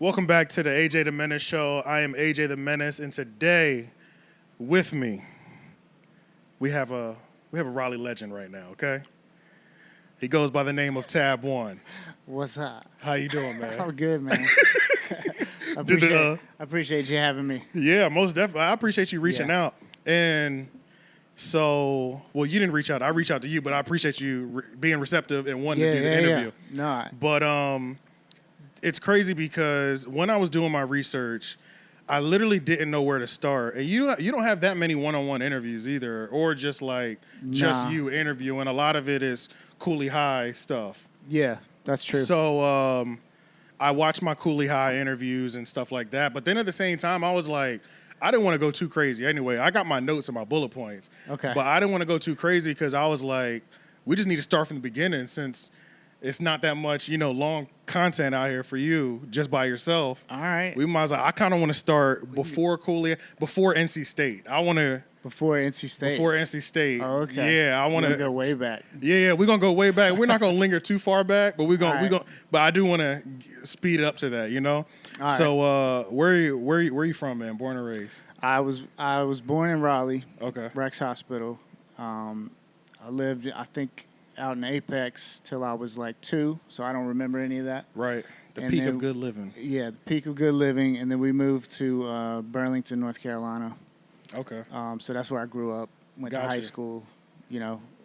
Welcome back to the AJ the Menace show. I am AJ the Menace, and today with me we have a Raleigh legend right now. Okay, he goes by the name of Tab One. What's up? How you doing, man? I'm good, man. Did I appreciate you having me. Yeah, most definitely. I appreciate you reaching Yeah. out. And so, well, you didn't reach out. I reached out to you, but I appreciate you being receptive and wanting to do the interview. No, But it's crazy because when I was doing my research, I literally didn't know where to start. And you don't have that many one-on-one interviews either, or just just Nah. you interviewing. A lot of it is Cooley High stuff. yeah, that's true. So I watched my Cooley High interviews and stuff like that. But then at the same time, I was like, I didn't want to go too crazy. Anyway, I got my notes and my bullet points. Okay. But I didn't want to go too crazy because I was like, we just need to start from the beginning since it's not that much, long content out here for you just by yourself. All right. We might as well. I kind of want to start before before NC State. I want to Before NC State. before NC State. Oh, okay. Yeah, I want to to go way back. Yeah, we're gonna go way back. We're not gonna linger too far back, but All right. But I do want to speed it up to that, All right. So, where you from, man? Born and raised. I was born in Raleigh, Okay. Rex Hospital. I lived, I think, out in Apex till I was like 2, so I don't remember any of that. Right. The And peak then- of good living. Yeah, the peak of good living, and then we moved to Burlington, North Carolina. Okay. So that's where I grew up. Went to high Gotcha. school,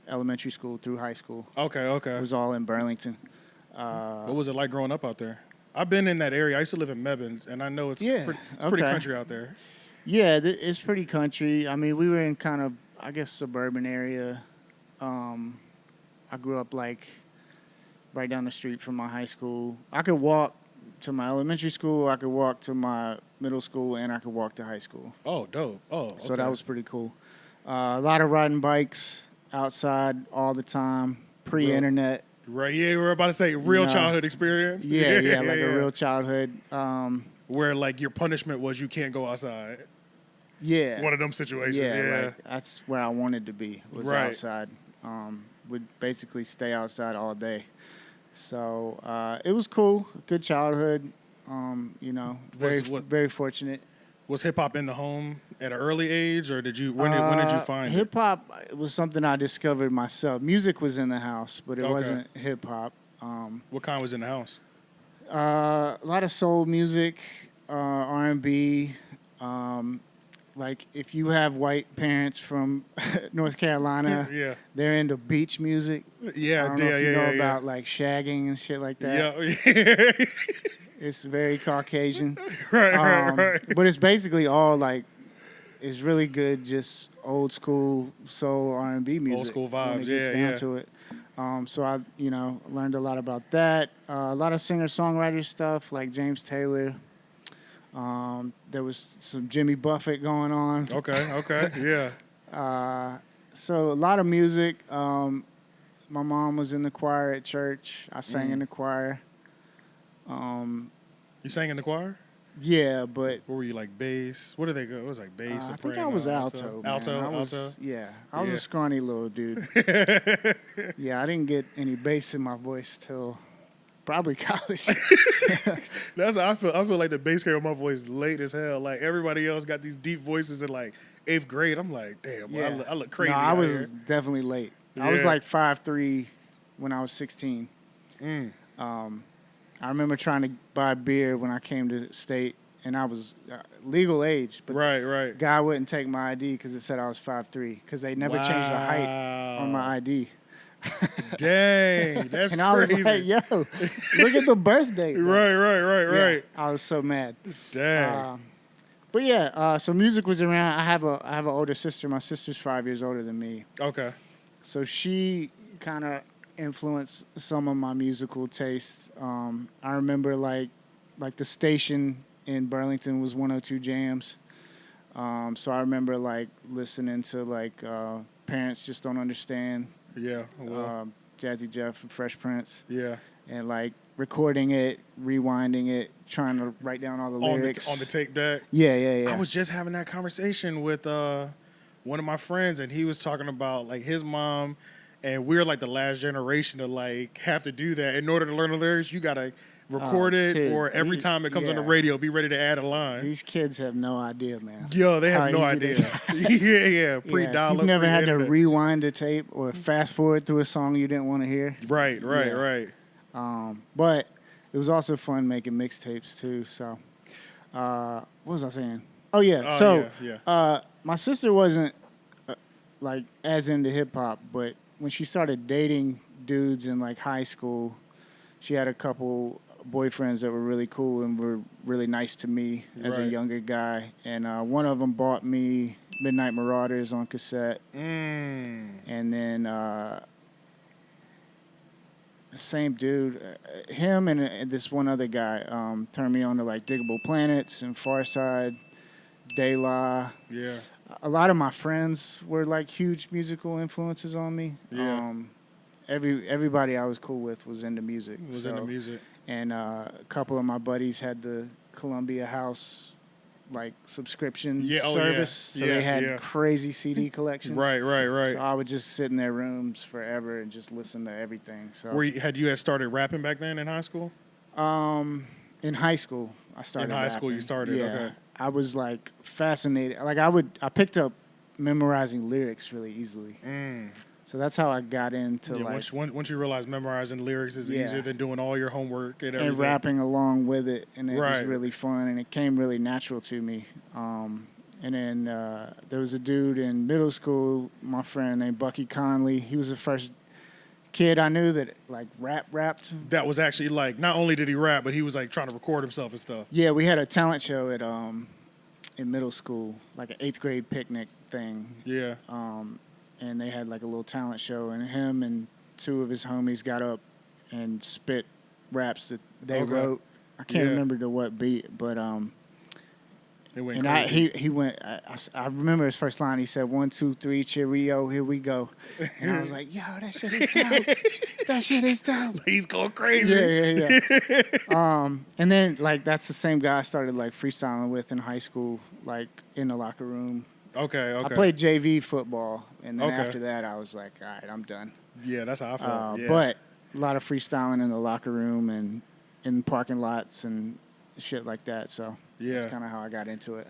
elementary school through high school. Okay. It was all in Burlington. What was it like growing up out there? I've been in that area. I used to live in Mebbins, and I know it's Yeah, pretty okay. country out there. Yeah, it's pretty country. I mean, we were in kind of, I guess, suburban area. I grew up like right down the street from my high school. I could walk to my elementary school, I could walk to my middle school, and I could walk to high school. Oh, dope. Oh, okay. So that was pretty cool. A lot of riding bikes outside all the time, pre-internet. right. Yeah, we were about to say real No. childhood experience. Yeah, like a real childhood. Where like your punishment was you can't go outside. Yeah. One of them situations. Yeah, Yeah. like that's where I wanted to be, was Right. outside. Would basically stay outside all day. So it was cool, good childhood. Very fortunate. Was hip hop in the home at an early age, or when did you find it? Hip hop was something I discovered myself. Music was in the house, but it Okay. wasn't hip hop. What kind was in the house? A lot of soul music, R&B. Like if you have white parents from North Carolina, Yeah. they're into beach music. Yeah, I don't know yeah, if you yeah, know yeah, about like shagging and shit like that. yeah. It's very Caucasian. right. But it's basically all like, it's really good, just old school soul R&B music. school when vibes, it gets yeah, down yeah. to it. So I, learned a lot about that. A lot of singer-songwriter stuff like James Taylor. There was some Jimmy Buffett going on. Okay, yeah. So a lot of music. My mom was in the choir at church. I sang in the choir. You sang in the choir? Yeah, but What were you, like bass? What did they go? It was like bass, I think soprano, I was alto. man. Alto, I was, alto. Yeah, I was Yeah. a scrawny little dude. Yeah, I didn't get any bass in my voice till probably college. That's how I feel. I feel like the bass came on my voice late as hell. Like everybody else got these deep voices in like 8th grade. I'm like, damn, boy, Yeah. I look crazy. No, I out was here. definitely late. I was Yeah. like 5'3" when I was 16. Mm. I remember trying to buy beer when I came to the state, and I was legal age, but Right. guy wouldn't take my ID because it said I was 5'3", because they never changed the height on my ID. Dang, that's And I was crazy. like, yo, look at the birthday. bro. Right. Yeah, I was so mad. Dang. But yeah, so music was around. I have an older sister. My sister's 5 years older than me. Okay. So she kind of influenced some of my musical tastes. I remember like the station in Burlington was 102 Jams. So I remember like listening to like Parents Just Don't Understand, Yeah. Well, Jazzy Jeff and Fresh Prince, yeah. and like recording it, rewinding it, trying to write down all the lyrics. On the tape deck. Yeah. I was just having that conversation with one of my friends, and he was talking about like his mom, and we're like the last generation to like have to do that. In order to learn the lyrics, you gotta record it, dude, or every time it comes on the yeah. radio, be ready to add a line. These kids have no idea, man. Yo, they have How no easy idea. they- yeah. Yeah, Pre-dial you've up. never had to pre-internet. rewind a tape or fast forward through a song you didn't want to hear. Right. Yeah. But it was also fun making mixtapes too. So, what was I saying? Oh yeah. My sister wasn't like as into hip hop, but when she started dating dudes in like high school, she had a couple boyfriends that were really cool and were really nice to me as a Right. younger guy. And one of them bought me Midnight Marauders on cassette. And then the same dude, him and this one other guy turned me on to like Diggable Planets and Farside, De La. Yeah. A lot of my friends were like huge musical influences on me. Yeah. Everybody I was cool with was into music. Into music. And a couple of my buddies had the Columbia House like subscription service. So they had crazy CD collections. Right. So I would just sit in their rooms forever and just listen to everything. So Had you started rapping back then in high school? in high school I started. In high school rapping. you started. Yeah. Okay. I was like fascinated. Like I picked up memorizing lyrics really easily. So that's how I got into like once you realize memorizing lyrics is easier than doing all your homework and everything. and rapping along with it, and it Right. was really fun, and it came really natural to me. And then there was a dude in middle school, my friend named Bucky Conley. He was the first kid I knew that like rapped. That was actually like, not only did he rap, but he was like trying to record himself and stuff. Yeah, we had a talent show at in middle school, like an 8th grade picnic thing. Yeah. And they had like a little talent show, and him and 2 of his homies got up and spit raps that they wrote. I can't remember to what beat, but It went and crazy. he went. I remember his first line. He said, 1, 2, 3, cheerio, here we go. And I was like, yo, that shit is dope. That shit is dope. He's going crazy. Yeah. And then like that's the same guy I started like freestyling with in high school, like in the locker room. Okay. I played JV football, and then Okay. after that, I was like, all right, I'm done. Yeah, that's how I felt. Yeah. But a lot of freestyling in the locker room and in parking lots and shit like that. So Yeah. that's kind of how I got into it.